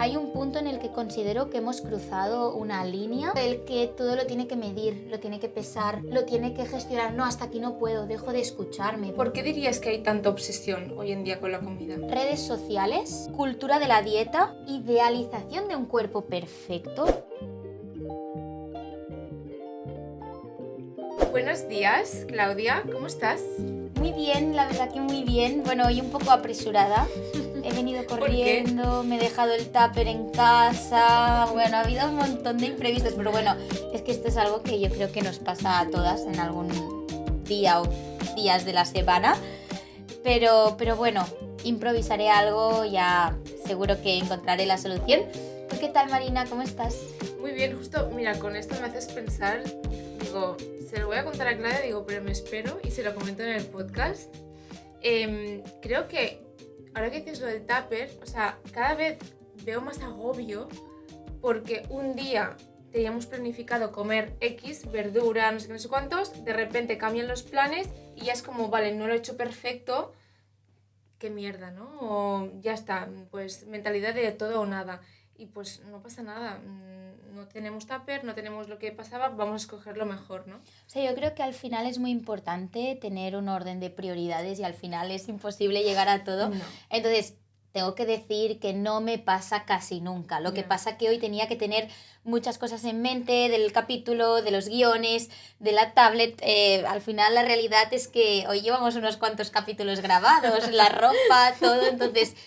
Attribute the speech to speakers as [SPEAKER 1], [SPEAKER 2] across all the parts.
[SPEAKER 1] Hay un punto en el que considero que hemos cruzado una línea, el que todo lo tiene que medir, lo tiene que pesar, lo tiene que gestionar. No, hasta aquí no puedo, dejo de escucharme.
[SPEAKER 2] ¿Por qué dirías que hay tanta obsesión hoy en día con la comida?
[SPEAKER 1] Redes sociales, cultura de la dieta, idealización de un cuerpo perfecto.
[SPEAKER 2] Buenos días, Claudia, ¿cómo estás?
[SPEAKER 1] Muy bien, la verdad que muy bien. Bueno, hoy un poco apresurada. He venido corriendo, me he dejado el tupper en casa. Bueno, ha habido un montón de imprevistos, pero bueno, es que esto es algo que yo creo que nos pasa a todas en algún día o días de la semana. Pero bueno, improvisaré algo, ya seguro que encontraré la solución. ¿Tú qué tal, Marina? ¿Cómo estás?
[SPEAKER 2] Muy bien, justo, mira, con esto me haces pensar, digo, se lo voy a contar a Claudia, digo, pero me espero y se lo comento en el podcast. Creo que ahora que dices lo del tupper, o sea, cada vez veo más agobio porque un día teníamos planificado comer X, verdura, no sé qué, no sé cuántos, de repente cambian los planes y ya es como, vale, no lo he hecho perfecto, qué mierda, ¿no? O ya está, pues mentalidad de todo o nada. Y pues no pasa nada, no tenemos tupper, no tenemos lo que pasaba, vamos a escoger lo mejor, ¿no?
[SPEAKER 1] O sea, yo creo que al final es muy importante tener un orden de prioridades y al final es imposible llegar a todo.
[SPEAKER 2] No.
[SPEAKER 1] Entonces, tengo que decir que no me pasa casi nunca. Lo que
[SPEAKER 2] No.
[SPEAKER 1] pasa que hoy tenía que tener muchas cosas en mente del capítulo, de los guiones, de la tablet. Al final la realidad es que hoy llevamos unos cuantos capítulos grabados, la ropa, todo, entonces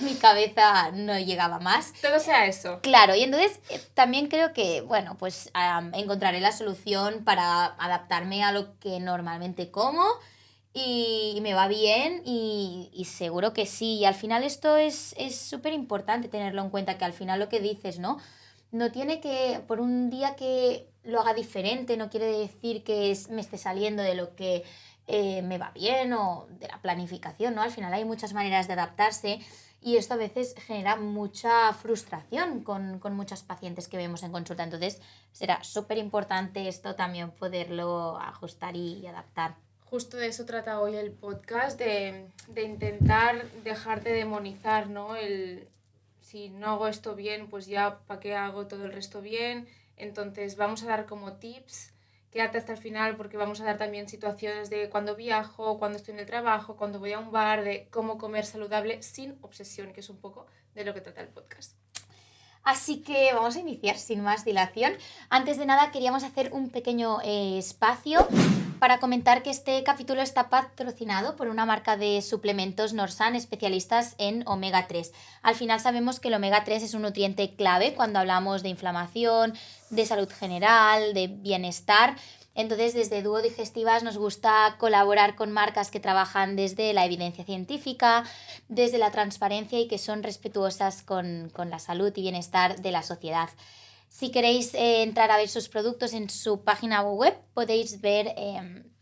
[SPEAKER 1] mi cabeza no llegaba más.
[SPEAKER 2] Todo sea eso.
[SPEAKER 1] Claro, y entonces también creo que, bueno, pues encontraré la solución para adaptarme a lo que normalmente como y me va bien y seguro que sí. Y al final esto es súper importante tenerlo en cuenta, que al final lo que dices, ¿no? No tiene que, por un día que lo haga diferente, no quiere decir que me esté saliendo de lo que me va bien o de la planificación, ¿no? Al final hay muchas maneras de adaptarse. Y esto a veces genera mucha frustración con muchos pacientes que vemos en consulta. Entonces, será súper importante esto también poderlo ajustar y adaptar.
[SPEAKER 2] Justo de eso trata hoy el podcast, de intentar dejar de demonizar, ¿no? Si no hago esto bien, pues ya, ¿para qué hago todo el resto bien? Entonces, vamos a dar como tips, quédate hasta el final porque vamos a dar también situaciones de cuando viajo, cuando estoy en el trabajo, cuando voy a un bar, de cómo comer saludable sin obsesión, que es un poco de lo que trata el podcast.
[SPEAKER 1] Así que vamos a iniciar sin más dilación. Antes de nada queríamos hacer un pequeño espacio para comentar que este capítulo está patrocinado por una marca de suplementos Norsan especialistas en omega 3. Al final sabemos que el omega 3 es un nutriente clave cuando hablamos de inflamación, de salud general, de bienestar. Entonces, desde Dúo Digestivas nos gusta colaborar con marcas que trabajan desde la evidencia científica, desde la transparencia y que son respetuosas con la salud y bienestar de la sociedad. Si queréis entrar a ver sus productos en su página web, podéis ver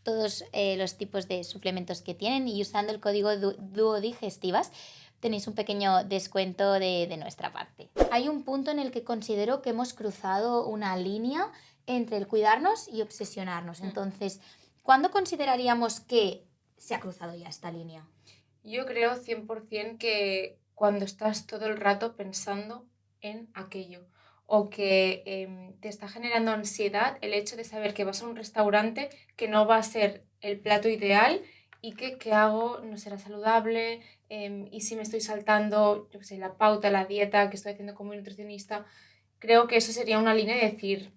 [SPEAKER 1] todos los tipos de suplementos que tienen y usando el código Dúo Digestivas tenéis un pequeño descuento de nuestra parte. Hay un punto en el que considero que hemos cruzado una línea entre el cuidarnos y obsesionarnos. Entonces, ¿cuándo consideraríamos que se ha cruzado ya esta línea?
[SPEAKER 2] Yo creo 100% que cuando estás todo el rato pensando en aquello o que te está generando ansiedad el hecho de saber que vas a un restaurante que no va a ser el plato ideal y que qué hago no será saludable, y si me estoy saltando, yo qué sé, la pauta, la dieta que estoy haciendo como nutricionista, creo que eso sería una línea de decir,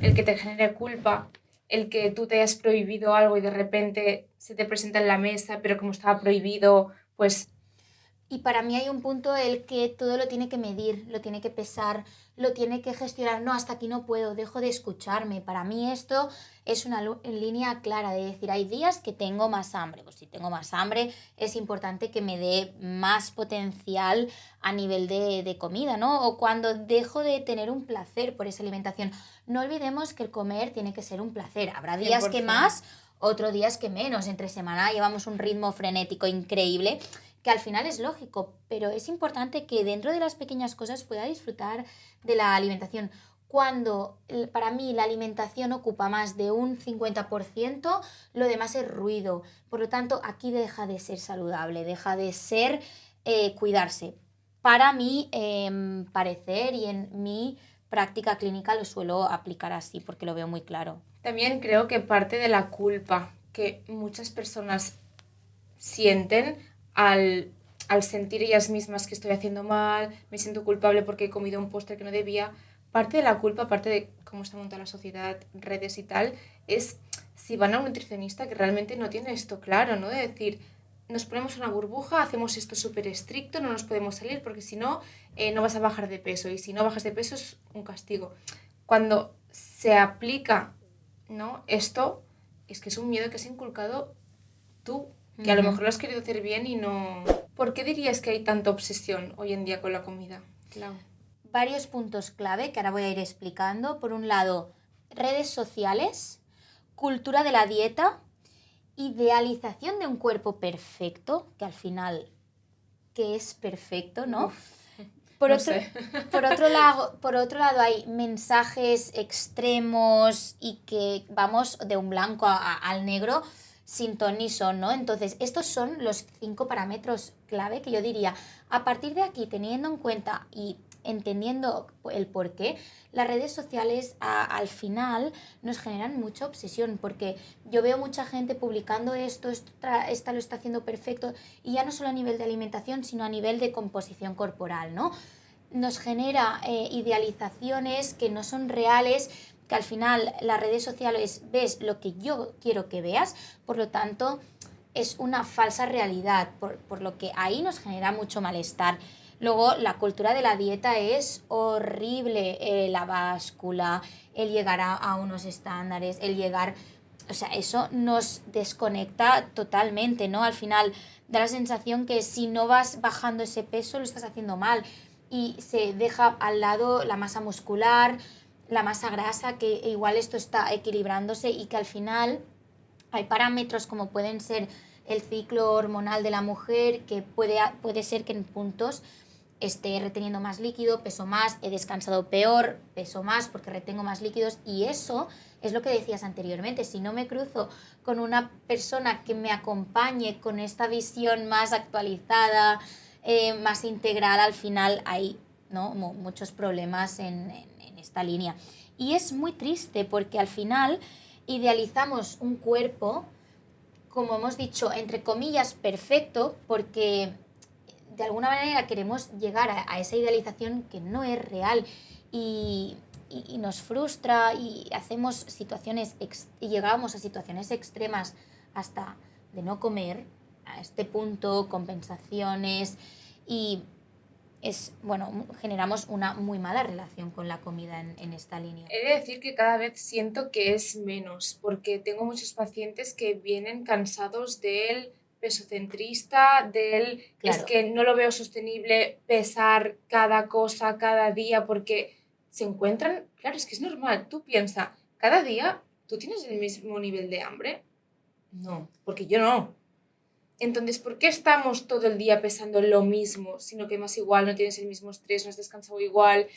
[SPEAKER 2] el que te genere culpa, el que tú te hayas prohibido algo y de repente se te presenta en la mesa, pero como estaba prohibido, pues...
[SPEAKER 1] Y para mí hay un punto el que todo lo tiene que medir, lo tiene que pesar, lo tiene que gestionar. No, hasta aquí no puedo, dejo de escucharme. Para mí esto es una línea clara de decir, hay días que tengo más hambre. Pues si tengo más hambre es importante que me dé más potencial a nivel de comida, ¿no? O cuando dejo de tener un placer por esa alimentación. No olvidemos que el comer tiene que ser un placer. Habrá días que
[SPEAKER 2] 100%.
[SPEAKER 1] más, otros días que menos. Entre semana llevamos un ritmo frenético increíble que al final es lógico, pero es importante que dentro de las pequeñas cosas pueda disfrutar de la alimentación. Cuando para mí la alimentación ocupa más de un 50%, lo demás es ruido. Por lo tanto, aquí deja de ser saludable, deja de ser cuidarse. para mi parecer y en mi práctica clínica lo suelo aplicar así porque lo veo muy claro.
[SPEAKER 2] También creo que parte de la culpa que muchas personas sienten al sentir ellas mismas que estoy haciendo mal, me siento culpable porque he comido un postre que no debía. Parte de la culpa, parte de cómo está montada la sociedad, redes y tal, es si van a un nutricionista que realmente no tiene esto claro, ¿no? De decir, nos ponemos una burbuja, hacemos esto súper estricto, no nos podemos salir porque si no, no vas a bajar de peso y si no bajas de peso es un castigo. Cuando se aplica, ¿no? Esto es que es un miedo que has inculcado tú, que a lo mejor lo has querido hacer bien y no... ¿Por qué dirías que hay tanta obsesión hoy en día con la comida, Clau?
[SPEAKER 1] Varios puntos clave que ahora voy a ir explicando. Por un lado, redes sociales, cultura de la dieta, idealización de un cuerpo perfecto, que al final, ¿qué es perfecto, no?
[SPEAKER 2] Uf,
[SPEAKER 1] Por,
[SPEAKER 2] no
[SPEAKER 1] otro,
[SPEAKER 2] sé.
[SPEAKER 1] por otro lado, hay mensajes extremos y que vamos de un blanco al negro sin ton ni son, ¿no? Entonces, estos son los 5 parámetros clave que yo diría. A partir de aquí, teniendo en cuenta y entendiendo el por qué, las redes sociales al final nos generan mucha obsesión, porque yo veo mucha gente publicando esto esta lo está haciendo perfecto, y ya no solo a nivel de alimentación, sino a nivel de composición corporal, ¿no? Nos genera idealizaciones que no son reales, que al final las redes sociales ves lo que yo quiero que veas, por lo tanto es una falsa realidad, por lo que ahí nos genera mucho malestar. Luego, la cultura de la dieta es horrible, la báscula, el llegar a unos estándares, el llegar... O sea, eso nos desconecta totalmente, ¿no? Al final da la sensación que si no vas bajando ese peso lo estás haciendo mal, y se deja al lado la masa muscular, la masa grasa, que igual esto está equilibrándose y que al final hay parámetros como pueden ser el ciclo hormonal de la mujer, que puede ser que en puntos esté reteniendo más líquido, peso más, he descansado peor, peso más porque retengo más líquidos, y eso es lo que decías anteriormente. Si no me cruzo con una persona que me acompañe con esta visión más actualizada, más integral, al final hay, ¿no?, muchos problemas en esta línea. Y es muy triste porque al final idealizamos un cuerpo, como hemos dicho, entre comillas, perfecto, porque de alguna manera queremos llegar a esa idealización que no es real, y nos frustra, y hacemos situaciones y llegamos a situaciones extremas hasta de no comer a este punto, compensaciones, y generamos una muy mala relación con la comida en esta línea.
[SPEAKER 2] He de decir que cada vez siento que es menos, porque tengo muchos pacientes que vienen cansados del peso centrista, del es
[SPEAKER 1] Claro.
[SPEAKER 2] que no lo veo sostenible pesar cada cosa cada día, porque se encuentran, claro, es que es normal, tú piensa, cada día tú tienes el mismo nivel de hambre. No, porque yo no. Entonces, ¿por qué estamos todo el día pesando lo mismo, sino que más igual, no tienes el mismo estrés, no has descansado igual,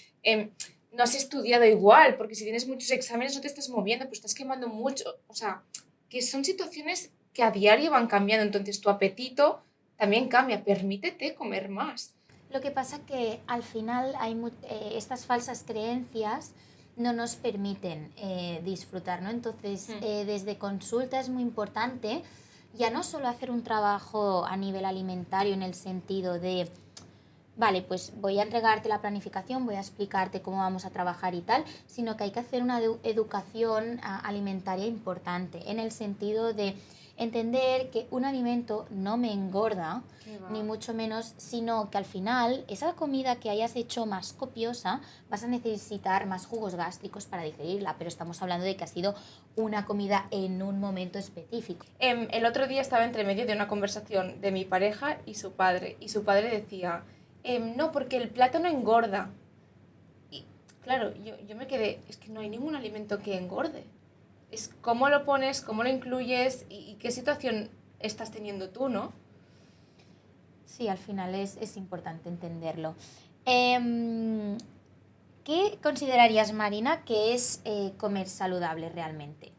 [SPEAKER 2] no has estudiado igual? Porque si tienes muchos exámenes no te estás moviendo, pues estás quemando mucho. O sea, que son situaciones que a diario van cambiando, entonces tu apetito también cambia. Permítete comer más.
[SPEAKER 1] Lo que pasa que al final hay estas falsas creencias no nos permiten disfrutar, ¿no? Entonces, desde consulta es muy importante ya no solo hacer un trabajo a nivel alimentario en el sentido de, vale, pues voy a entregarte la planificación, voy a explicarte cómo vamos a trabajar y tal, sino que hay que hacer una educación alimentaria importante, en el sentido de entender que un alimento no me engorda, ni mucho menos, sino que al final esa comida que hayas hecho más copiosa vas a necesitar más jugos gástricos para digerirla, pero estamos hablando de que ha sido una comida en un momento específico.
[SPEAKER 2] El otro día estaba entre medio de una conversación de mi pareja y su padre decía, no, porque el plátano engorda. Y claro, yo me quedé, es que no hay ningún alimento que engorde. Es cómo lo pones, cómo lo incluyes y qué situación estás teniendo tú, ¿no?
[SPEAKER 1] Sí, al final es importante entenderlo. ¿Qué considerarías, Marina, que es comer saludable realmente?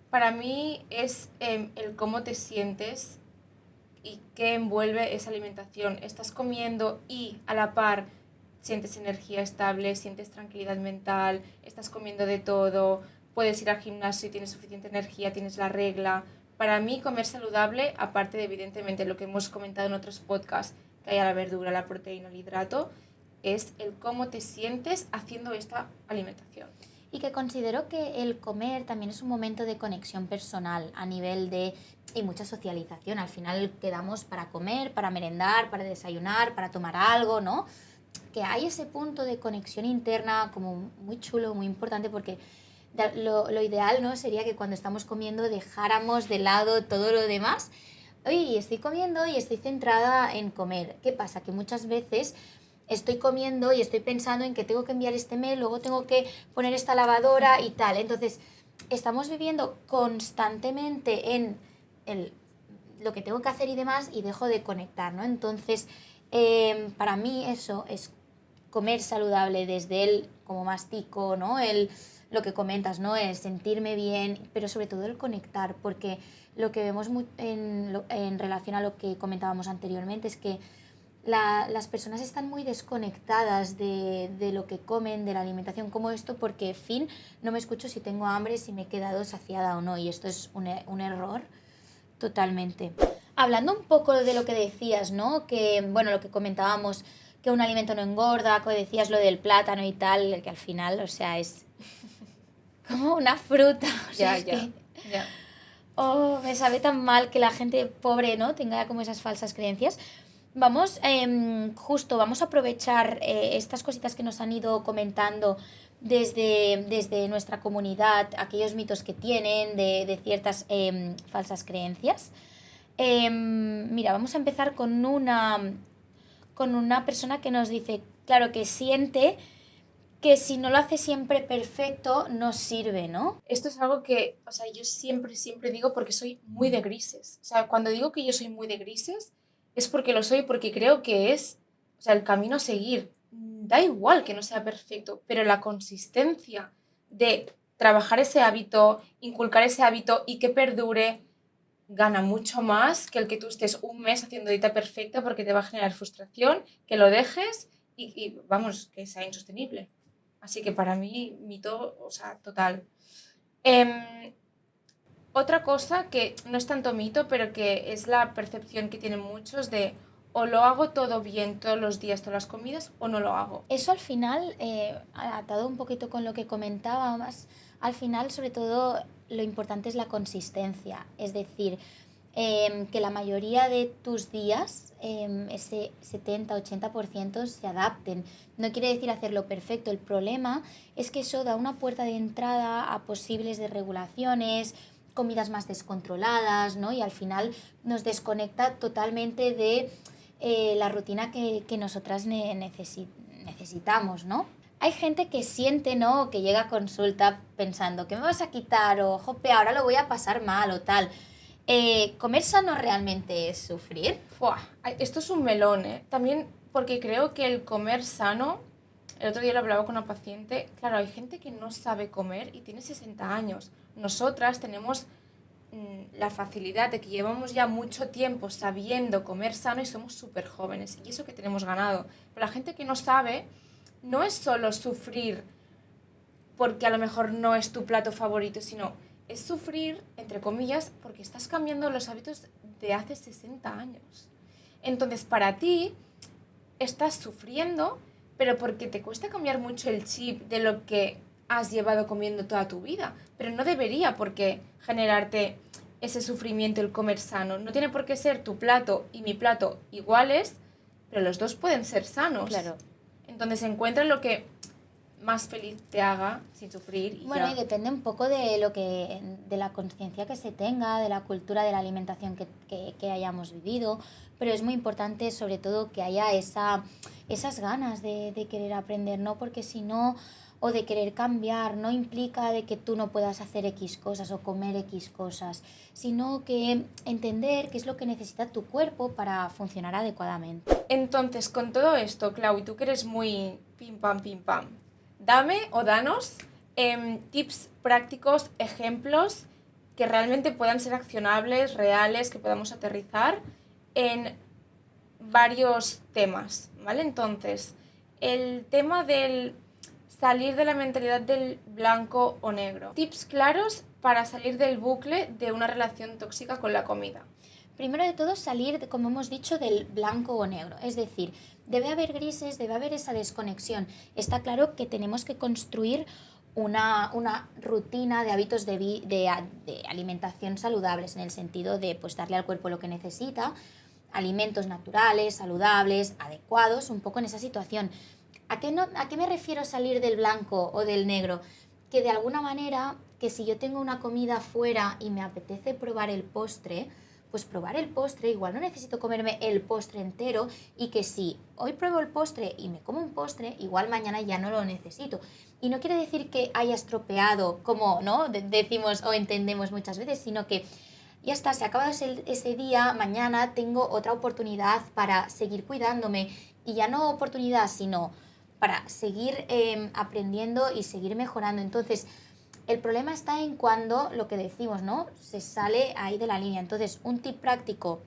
[SPEAKER 2] Para mí es el cómo te sientes y qué envuelve esa alimentación. Estás comiendo y a la par sientes energía estable, sientes tranquilidad mental, estás comiendo de todo, puedes ir al gimnasio y tienes suficiente energía, tienes la regla. Para mí comer saludable, aparte de evidentemente lo que hemos comentado en otros podcasts, que haya la verdura, la proteína, el hidrato, es el cómo te sientes haciendo esta alimentación.
[SPEAKER 1] Y que considero que el comer también es un momento de conexión personal a nivel de... y mucha socialización. Al final quedamos para comer, para merendar, para desayunar, para tomar algo, ¿no? Que hay ese punto de conexión interna como muy chulo, muy importante, porque lo ideal, ¿no?, sería que cuando estamos comiendo dejáramos de lado todo lo demás. Oye, estoy comiendo y estoy centrada en comer. ¿Qué pasa? Que muchas veces estoy comiendo y estoy pensando en que tengo que enviar este mail, luego tengo que poner esta lavadora y tal. Entonces, estamos viviendo constantemente en lo que tengo que hacer y demás y dejo de conectar, ¿no? Entonces, para mí eso es comer saludable desde el como mastico, ¿no? Lo que comentas, ¿no? El sentirme bien, pero sobre todo el conectar, porque lo que vemos en relación a lo que comentábamos anteriormente es que las personas están muy desconectadas de lo que comen, de la alimentación, como esto, porque, fin, no me escucho si tengo hambre, si me he quedado saciada o no, y esto es un error totalmente. Hablando un poco de lo que decías, ¿no? Que, bueno, lo que comentábamos, que un alimento no engorda, que decías lo del plátano y tal, que al final, o sea, es como una fruta. O sea,
[SPEAKER 2] Ya.
[SPEAKER 1] Oh, me sabe tan mal que la gente pobre, ¿no?, tenga como esas falsas creencias. Vamos a aprovechar estas cositas que nos han ido comentando desde nuestra comunidad, aquellos mitos que tienen de ciertas falsas creencias. Mira, vamos a empezar con una persona que nos dice, claro, que siente que si no lo hace siempre perfecto, no sirve, ¿no?
[SPEAKER 2] Esto es algo que, o sea, yo siempre digo porque soy muy de grises. O sea, cuando digo que yo soy muy de grises, es porque lo soy, porque creo que es, o sea, el camino a seguir. Da igual que no sea perfecto, pero la consistencia de trabajar ese hábito, inculcar ese hábito y que perdure, gana mucho más que el que tú estés un mes haciendo dieta perfecta, porque te va a generar frustración, que lo dejes y vamos, que sea insostenible. Así que para mí, mito, o sea, total. Otra cosa que no es tanto mito, pero que es la percepción que tienen muchos de o lo hago todo bien todos los días, todas las comidas, o no lo hago.
[SPEAKER 1] Eso al final, atado un poquito con lo que comentábamos, al final sobre todo lo importante es la consistencia. Es decir, que la mayoría de tus días, ese 70-80%, se adapten. No quiere decir hacerlo perfecto. El problema es que eso da una puerta de entrada a posibles desregulaciones, comidas más descontroladas, ¿no? Y al final nos desconecta totalmente de la rutina que nosotras necesitamos, ¿no? Hay gente que siente, ¿no?, que llega a consulta pensando, ¿qué me vas a quitar? O, jope, ahora lo voy a pasar mal o tal. ¿Comer sano realmente es sufrir?
[SPEAKER 2] Fua, esto es un melón, ¿eh? También porque creo que el comer sano, el otro día lo hablaba con una paciente, claro, hay gente que no sabe comer y tiene 60 años. Nosotras tenemos la facilidad de que llevamos ya mucho tiempo sabiendo comer sano y somos súper jóvenes, y eso que tenemos ganado. Pero la gente que no sabe, no es solo sufrir porque a lo mejor no es tu plato favorito, sino es sufrir, entre comillas, porque estás cambiando los hábitos de hace 60 años. Entonces, para ti, estás sufriendo, pero porque te cuesta cambiar mucho el chip de lo que has llevado comiendo toda tu vida. Pero no debería por qué generarte ese sufrimiento el comer sano. No tiene por qué ser tu plato y mi plato iguales, pero los dos pueden ser sanos.
[SPEAKER 1] Claro.
[SPEAKER 2] Entonces encuentra lo que más feliz te haga sin sufrir. Y
[SPEAKER 1] bueno,
[SPEAKER 2] ya.
[SPEAKER 1] y depende un poco de la conciencia que se tenga, de la cultura de la alimentación que hayamos vivido, pero es muy importante sobre todo que haya esas ganas de querer aprender, ¿no? Porque si no, o de querer cambiar, no implica de que tú no puedas hacer X cosas o comer X cosas, sino que entender qué es lo que necesita tu cuerpo para funcionar adecuadamente.
[SPEAKER 2] Entonces, con todo esto, Clau, y tú que eres muy pim pam, dame o danos tips prácticos, ejemplos que realmente puedan ser accionables, reales, que podamos aterrizar en varios temas, ¿vale? Entonces, el tema del salir de la mentalidad del blanco o negro. Tips claros para salir del bucle de una relación tóxica con la comida.
[SPEAKER 1] Primero de todo, salir, como hemos dicho, del blanco o negro. Es decir, debe haber grises, debe haber esa desconexión. Está claro que tenemos que construir una rutina de hábitos de alimentación saludables, en el sentido de pues, darle al cuerpo lo que necesita, alimentos naturales, saludables, adecuados, un poco en esa situación. ¿A qué me refiero salir del blanco o del negro? Que de alguna manera, que si yo tengo una comida fuera y me apetece probar el postre, pues probar el postre, igual no necesito comerme el postre entero, y que si hoy pruebo el postre y me como un postre, igual mañana ya no lo necesito. Y no quiere decir que haya estropeado, como ¿no? decimos o entendemos muchas veces, sino que ya está, se ha acabado ese día, mañana tengo otra oportunidad para seguir cuidándome, y ya no oportunidad, sino para seguir aprendiendo y seguir mejorando. Entonces, el problema está en cuando, lo que decimos, ¿no? Se sale ahí de la línea. Entonces, un tip práctico: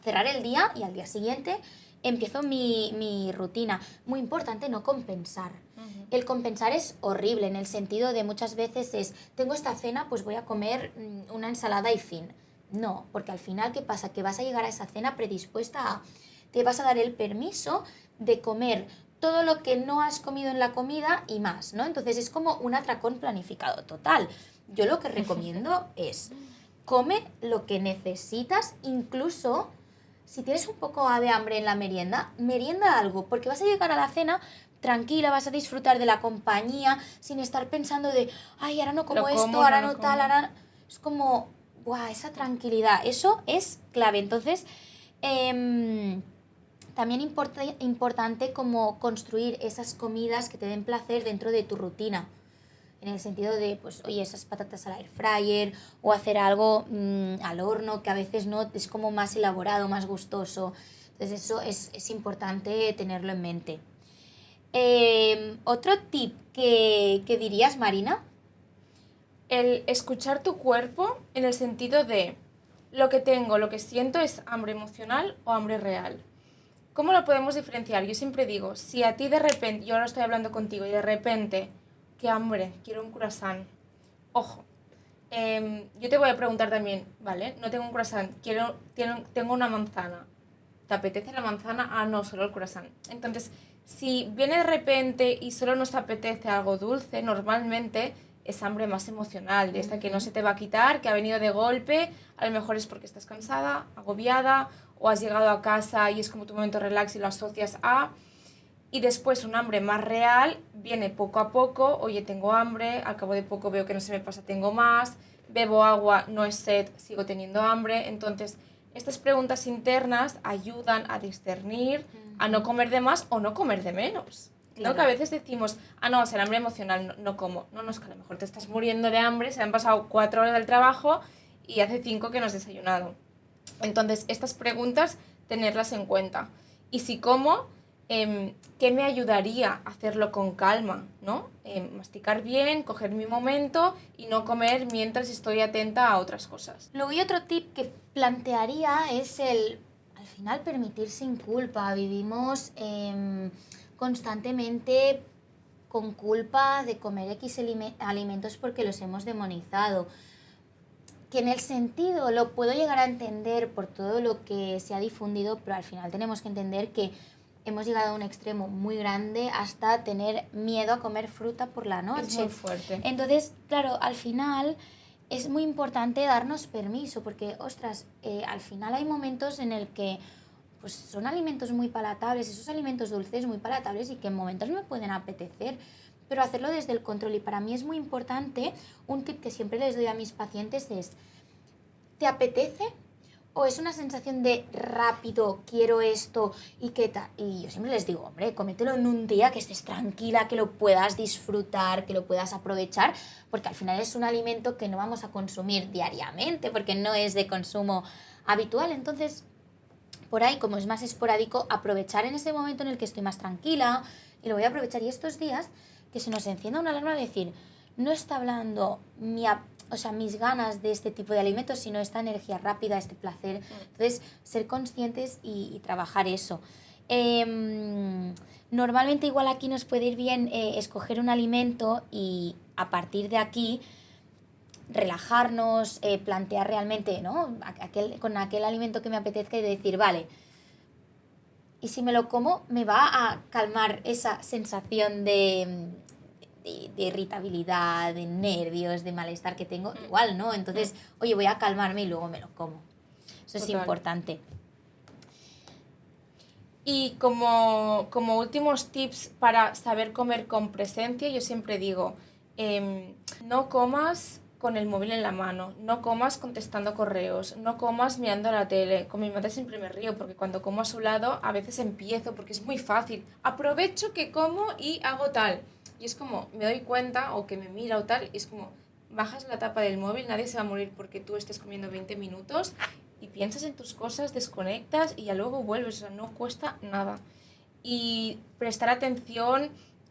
[SPEAKER 1] cerrar el día y al día siguiente empiezo mi rutina. Muy importante no compensar. El compensar es horrible, en el sentido de muchas veces tengo esta cena, pues voy a comer una ensalada y fin. No, porque al final, ¿qué pasa? Que vas a llegar a esa cena predispuesta a... Te vas a dar el permiso de comer todo lo que no has comido en la comida y más, ¿no? Entonces es como un atracón planificado total. Yo lo que recomiendo es: come lo que necesitas, incluso si tienes un poco de hambre en la merienda algo, porque vas a llegar a la cena tranquila, vas a disfrutar de la compañía sin estar pensando de, ay, ahora no como esto, ahora no tal, ahora... Es como, ¡buah! Esa tranquilidad, eso es clave. Entonces, también importante como construir esas comidas que te den placer dentro de tu rutina. En el sentido de, pues, oye, esas patatas al air fryer, o hacer algo al horno, que a veces no es como más elaborado, más gustoso. Entonces eso es importante tenerlo en mente. Otro tip que dirías, Marina.
[SPEAKER 2] El escuchar tu cuerpo, en el sentido de lo que tengo, lo que siento, es hambre emocional o hambre real. ¿Cómo lo podemos diferenciar? Yo siempre digo, si a ti de repente, yo ahora estoy hablando contigo y de repente, qué hambre, quiero un croissant. Ojo, yo te voy a preguntar también, ¿vale? No tengo un croissant, tengo una manzana. ¿Te apetece la manzana? Ah, no, solo el croissant. Entonces, si viene de repente y solo nos apetece algo dulce, normalmente es hambre más emocional, de esta que no se te va a quitar, que ha venido de golpe. A lo mejor es porque estás cansada, agobiada, o has llegado a casa y es como tu momento relax y lo asocias a... Y después un hambre más real viene poco a poco. Oye, tengo hambre, al cabo de poco veo que no se me pasa, tengo más, bebo agua, no es sed, sigo teniendo hambre. Entonces, estas preguntas internas ayudan a discernir, a no comer de más o no comer de menos. Claro. ¿No? Que a veces decimos, ah, no, es el hambre emocional, no como. No, es que a lo mejor te estás muriendo de hambre, se han pasado 4 horas del trabajo y hace 5 que no has desayunado. Entonces, estas preguntas, tenerlas en cuenta. Y si como, ¿qué me ayudaría a hacerlo con calma? ¿No? Masticar bien, coger mi momento y no comer mientras estoy atenta a otras cosas.
[SPEAKER 1] Luego, y otro tip que plantearía es al final, permitir sin culpa. Vivimos constantemente con culpa de comer X alimentos porque los hemos demonizado. Que en el sentido lo puedo llegar a entender por todo lo que se ha difundido, pero al final tenemos que entender que hemos llegado a un extremo muy grande hasta tener miedo a comer fruta por la noche.
[SPEAKER 2] Es muy fuerte.
[SPEAKER 1] Entonces, claro, al final es muy importante darnos permiso, porque, ostras, al final hay momentos en el que pues, son alimentos muy palatables, esos alimentos dulces muy palatables, y que en momentos me pueden apetecer, pero hacerlo desde el control. Y para mí es muy importante, un tip que siempre les doy a mis pacientes es: ¿te apetece? ¿O es una sensación de rápido, quiero esto y qué tal? Y yo siempre les digo, hombre, cómetelo en un día que estés tranquila, que lo puedas disfrutar, que lo puedas aprovechar, porque al final es un alimento que no vamos a consumir diariamente, porque no es de consumo habitual. Entonces, por ahí, como es más esporádico, aprovechar en ese momento en el que estoy más tranquila, y lo voy a aprovechar. Y estos días que se nos encienda una alarma de decir, no está hablando o sea, mis ganas de este tipo de alimentos, sino esta energía rápida, este placer. Entonces, ser conscientes y trabajar eso. Normalmente igual aquí nos puede ir bien escoger un alimento y a partir de aquí relajarnos, plantear realmente, ¿no? Con aquel alimento que me apetezca y decir, vale, y si me lo como, me va a calmar esa sensación de irritabilidad, de nervios, de malestar que tengo, igual, ¿no? Entonces, oye, voy a calmarme y luego me lo como. Eso es importante.
[SPEAKER 2] Y como últimos tips para saber comer con presencia, yo siempre digo, no comas con el móvil en la mano, no comas contestando correos, no comas mirando la tele. Con mi madre siempre me río porque cuando como a su lado a veces empiezo porque es muy fácil. Aprovecho que como y hago tal. Y es como, me doy cuenta o que me mira o tal, y es como, bajas la tapa del móvil, nadie se va a morir porque tú estés comiendo 20 minutos y piensas en tus cosas, desconectas y ya luego vuelves, o sea, no cuesta nada. Y prestar atención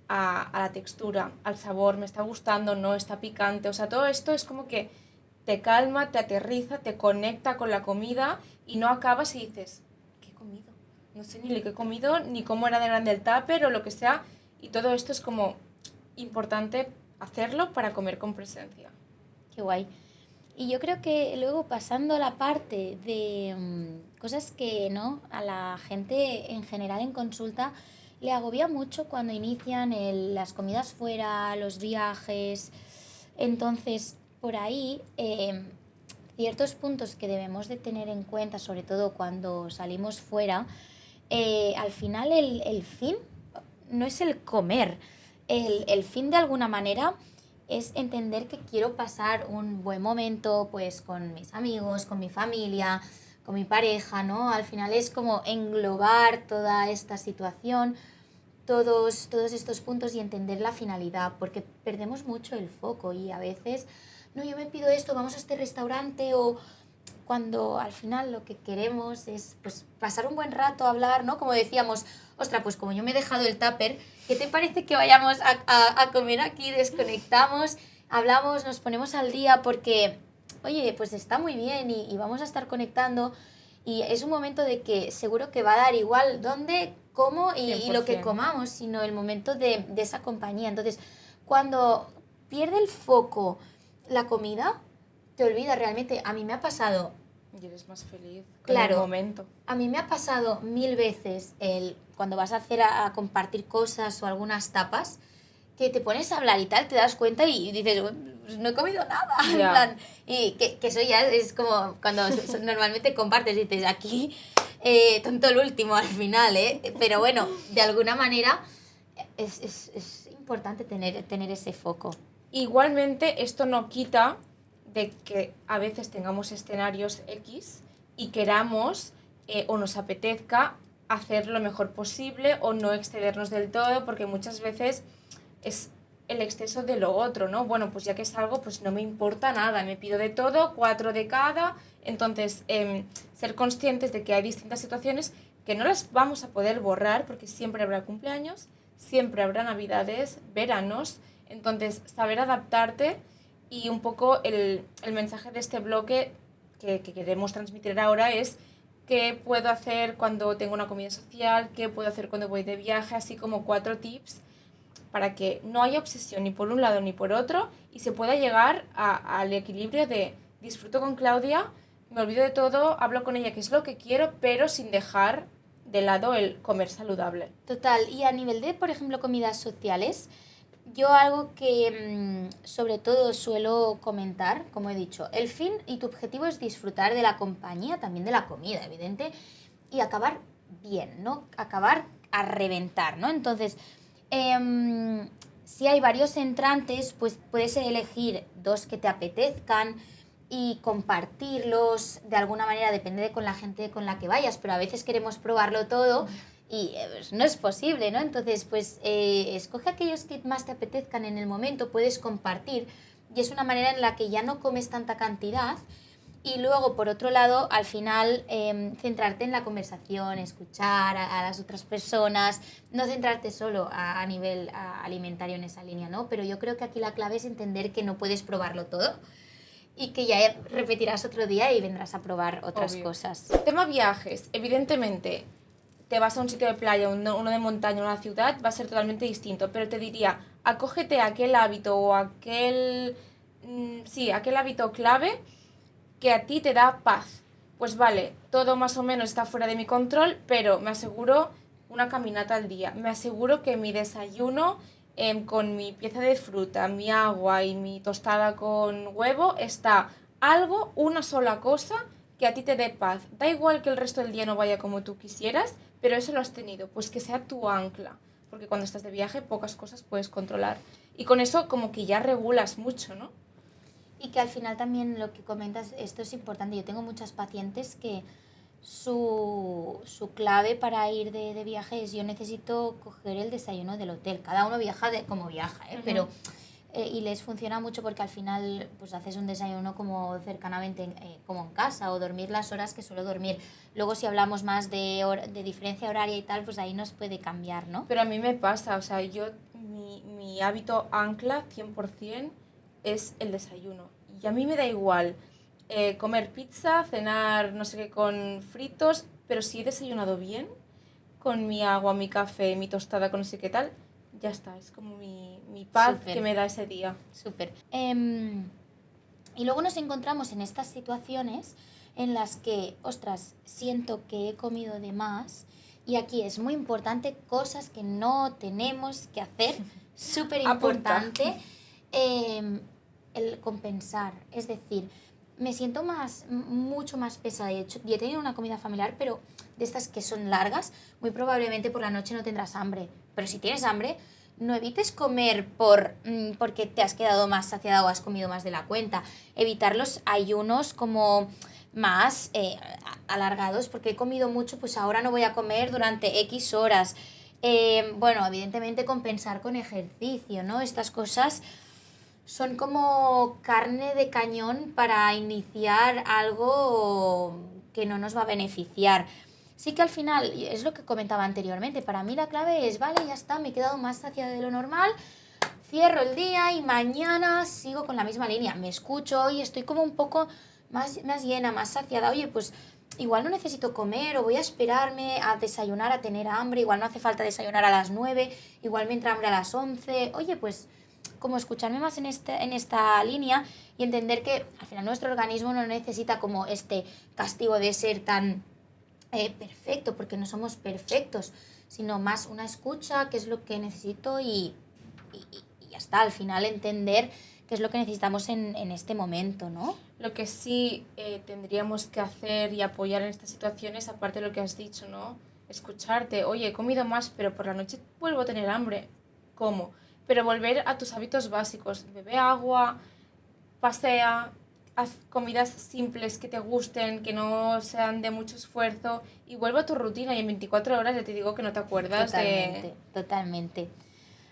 [SPEAKER 2] a la textura, al sabor, me está gustando, no, está picante, o sea, todo esto es como que te calma, te aterriza, te conecta con la comida y no acabas y dices, ¿qué he comido? No sé ni lo que he comido, ni cómo era de grande el tupper o lo que sea, y todo esto es como importante hacerlo para comer con presencia.
[SPEAKER 1] Qué guay. Y yo creo que luego pasando a la parte de cosas que no a la gente en general en consulta le agobia mucho cuando inician las comidas fuera, los viajes. Entonces, por ahí, ciertos puntos que debemos de tener en cuenta, sobre todo cuando salimos fuera, al final el fin no es el comer. El fin de alguna manera es entender que quiero pasar un buen momento pues con mis amigos, con mi familia, con mi pareja, ¿no? Al final es como englobar toda esta situación, todos estos puntos y entender la finalidad, porque perdemos mucho el foco y a veces, no, yo me pido esto, vamos a este restaurante o cuando al final lo que queremos es pues pasar un buen rato, hablar, ¿no? Como decíamos, ostras, pues como yo me he dejado el tupper, ¿qué te parece que vayamos a comer aquí, desconectamos, hablamos, nos ponemos al día porque, oye, pues está muy bien y vamos a estar conectando y es un momento de que seguro que va a dar igual dónde, cómo y lo que comamos, sino el momento de esa compañía. Entonces, cuando pierde el foco la comida, te olvidas realmente. A mí me ha pasado.
[SPEAKER 2] Y eres más feliz con
[SPEAKER 1] Claro,
[SPEAKER 2] el momento.
[SPEAKER 1] A mí me ha pasado 1000 veces cuando vas a hacer a compartir cosas o algunas tapas, que te pones a hablar y tal, te das cuenta y dices, pues no he comido nada. En plan, y que eso ya es como cuando normalmente compartes, dices, aquí, tonto el último al final, ¿eh? Pero bueno, de alguna manera es importante tener ese foco.
[SPEAKER 2] Igualmente, esto no quita de que a veces tengamos escenarios X y queramos o nos apetezca hacer lo mejor posible o no excedernos del todo, porque muchas veces es el exceso de lo otro, ¿no? Bueno, pues ya que es algo, pues no me importa nada, me pido de todo, 4 de cada. Entonces, ser conscientes de que hay distintas situaciones que no las vamos a poder borrar, porque siempre habrá cumpleaños, siempre habrá navidades, veranos. Entonces, saber adaptarte y un poco el mensaje de este bloque que queremos transmitir ahora es qué puedo hacer cuando tengo una comida social, qué puedo hacer cuando voy de viaje, así como 4 tips para que no haya obsesión ni por un lado ni por otro y se pueda llegar al equilibrio de disfruto con Claudia, me olvido de todo, hablo con ella que es lo que quiero, pero sin dejar de lado el comer saludable.
[SPEAKER 1] Total, y a nivel de, por ejemplo, comidas sociales, yo algo que sobre todo suelo comentar, como he dicho, el fin y tu objetivo es disfrutar de la compañía, también de la comida, evidente, y acabar bien, ¿no? Acabar a reventar, ¿no? Entonces, si hay varios entrantes, pues puedes elegir 2 que te apetezcan y compartirlos de alguna manera, depende de con la gente con la que vayas, pero a veces queremos probarlo todo y pues, no es posible, ¿no? Entonces, pues escoge aquellos que más te apetezcan en el momento, puedes compartir y es una manera en la que ya no comes tanta cantidad y luego, por otro lado, al final centrarte en la conversación, escuchar a las otras personas, no centrarte solo a nivel alimentario en esa línea, ¿no? Pero yo creo que aquí la clave es entender que no puedes probarlo todo y que ya repetirás otro día y vendrás a probar otras
[SPEAKER 2] Obvio.
[SPEAKER 1] cosas.
[SPEAKER 2] Tema viajes, evidentemente, te vas a un sitio de playa, uno de montaña, una ciudad, va a ser totalmente distinto, pero te diría, acógete a aquel hábito o aquel hábito clave que a ti te da paz. Pues vale, todo más o menos está fuera de mi control, pero me aseguro una caminata al día. Me aseguro que mi desayuno con mi pieza de fruta, mi agua y mi tostada con huevo está una sola cosa que a ti te dé paz. Da igual que el resto del día no vaya como tú quisieras, pero eso lo has tenido, pues que sea tu ancla. Porque cuando estás de viaje pocas cosas puedes controlar. Y con eso como que ya regulas mucho, ¿no?
[SPEAKER 1] Y que al final también lo que comentas, esto es importante. Yo tengo muchas pacientes que su clave para ir de viaje es: yo necesito coger el desayuno del hotel. Cada uno viaja como viaja, ¿eh? Pero y les funciona mucho porque al final pues haces un desayuno como cercanamente como en casa, o dormir las horas que suelo dormir. Luego si hablamos más de diferencia horaria y tal, pues ahí nos puede cambiar, ¿no?
[SPEAKER 2] Pero a mí me pasa, o sea, mi hábito ancla 100% es el desayuno. Y a mí me da igual comer pizza, cenar no sé qué con fritos, pero si he desayunado bien, con mi agua, mi café, mi tostada con no sé qué tal, ya está, es como mi paz
[SPEAKER 1] Súper.
[SPEAKER 2] que me da ese día.
[SPEAKER 1] Súper. Y luego nos encontramos en estas situaciones en las que, ostras, siento que he comido de más, y aquí es muy importante, cosas que no tenemos que hacer, súper importante, el compensar. Es decir, me siento mucho más pesada. De hecho, yo he tenido una comida familiar, pero de estas que son largas, muy probablemente por la noche no tendrás hambre. Pero si tienes hambre, no evites comer porque te has quedado más saciada o has comido más de la cuenta. Evitar los ayunos como más alargados, porque he comido mucho, pues ahora no voy a comer durante X horas. Bueno, evidentemente compensar con ejercicio, ¿no? Estas cosas son como carne de cañón para iniciar algo que no nos va a beneficiar. Sí que al final, es lo que comentaba anteriormente, para mí la clave es, vale, ya está, me he quedado más saciada de lo normal, cierro el día y mañana sigo con la misma línea. Me escucho y estoy como un poco más llena, más saciada. Oye, pues igual no necesito comer, o voy a esperarme a desayunar, a tener hambre, igual no hace falta desayunar a las 9, igual me entra hambre a las 11. Oye, pues como escucharme más en esta línea y entender que al final nuestro organismo no necesita como este castigo de ser tan perfecto, porque no somos perfectos, sino más una escucha, qué es lo que necesito y ya está. Al final entender qué es lo que necesitamos en este momento, ¿no?
[SPEAKER 2] Lo que sí tendríamos que hacer y apoyar en estas situaciones, aparte de lo que has dicho, ¿no? Escucharte, oye, he comido más, pero por la noche vuelvo a tener hambre. ¿Cómo? Pero volver a tus hábitos básicos. Bebe agua, pasea, haz comidas simples que te gusten, que no sean de mucho esfuerzo, y vuelve a tu rutina, y en 24 horas ya te digo que no te acuerdas
[SPEAKER 1] Totalmente.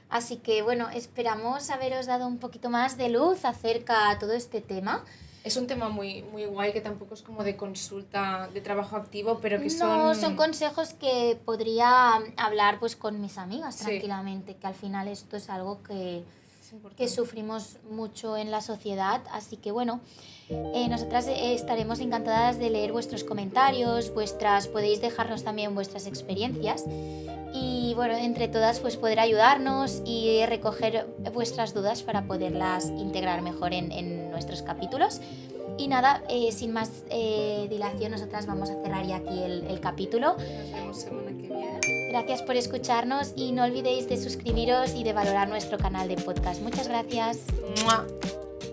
[SPEAKER 1] Así que bueno, esperamos haberos dado un poquito más de luz acerca de todo este tema.
[SPEAKER 2] Es un tema muy, muy guay, que tampoco es como de consulta, de trabajo activo, pero que
[SPEAKER 1] No, son consejos que podría hablar pues con mis amigas
[SPEAKER 2] Sí.
[SPEAKER 1] tranquilamente, que al final esto es algo que
[SPEAKER 2] es importante.
[SPEAKER 1] sufrimos mucho en la sociedad. Así que bueno, nosotras estaremos encantadas de leer vuestros comentarios, podéis dejarnos también vuestras experiencias, y bueno, entre todas pues poder ayudarnos y recoger vuestras dudas para poderlas integrar mejor en nuestros capítulos. Y nada, sin más dilación, nosotras vamos a cerrar ya aquí el capítulo.
[SPEAKER 2] Nos vemos semana que viene.
[SPEAKER 1] Gracias por escucharnos y no olvidéis de suscribiros y de valorar nuestro canal de podcast. Muchas gracias.
[SPEAKER 2] ¡Mua!